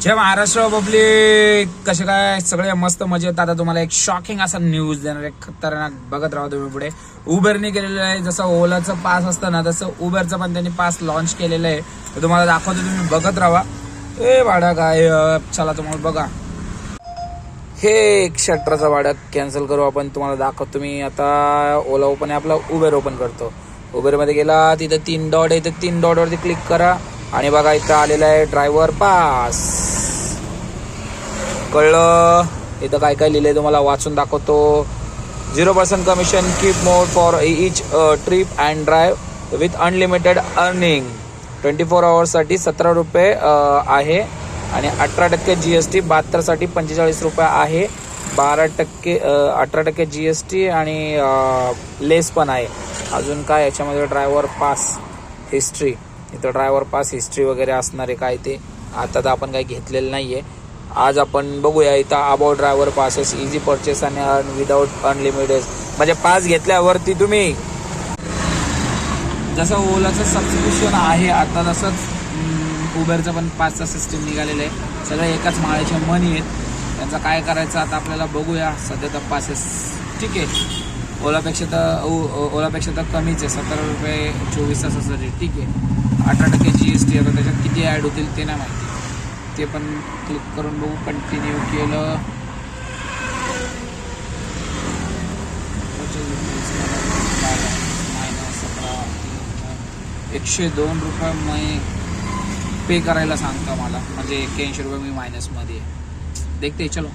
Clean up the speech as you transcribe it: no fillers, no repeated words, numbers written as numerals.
जय Maharashtra public, कसे काय सगळे मस्त मजेत. आता तुम्हाला एक शॉकिंग असा न्यूज देणार आहे, खतरनाक. बघत राहा तुम्ही पुढे. उबरने केलेलं आहे, जसं ओलाचं पास असतं ना तसं उबरचं पण त्यांनी पास लॉन्च केलेलं आहे. तर तुम्हाला दाखवतो, तुम्ही बघत राहा. ए भाडा काय, चला तुम्हाला बघा. हे एक शटरचं भाडं कॅन्सल करू आपण. तुम्हाला दाखवतो मी आता. ओला ओपन आहे आपला, उबेर ओपन करतो. उबेरमध्ये गेला, तिथं 3 डॉट आहे, तर 3 डॉटवरती क्लिक करा आणि बघा इथं आलेलं आहे ड्रायव्हर पास. कळलं? इथं काय काय लिहिलंय तुम्हाला वाचून दाखवतो. 0% commission, keep mode for each trip and drive with unlimited earning. 24 आवर्ससाठी 17 रुपये आहे आणि 18% GST. 72 साठी 45 रुपये आहे. 18% GST आणि लेस पण आहे. अजून काय याच्यामध्ये ड्रायव्हर पास हिस्ट्री, इथं ड्रायव्हर पास हिस्ट्री वगैरे असणार आहे काय ते. आता तर आपण काही घेतलेलं नाहीये. आज आपण बघूया इथं about driver passes, easy purchase आणि अर्न विदाउट अनलिमिटेड. म्हणजे पास घेतल्यावरती तुम्ही जसं ओलाचं सबस्क्रिप्शन आहे आता, तसंच उबेरचं पण पासचं सिस्टीम निघालेलं आहे. सगळे एकाच माळ्याचे मनी आहेत. त्यांचं काय करायचं आता आपल्याला बघूया. सध्या तर पासेस ठीक आहे, ओलापेक्षा तर कमीच आहे. 17 रुपये 24 तासासाठी ठीक आहे. 18% GST. आता त्याच्यात किती ॲड होतील ते नाही माहिती. ते पण क्लिक करून बघू. कंटिन्यू केलं. 102 रुपये मी पे करायला सांगतो मला. म्हणजे 81 रुपये मी मायनसमध्ये आहे. देखते चलो.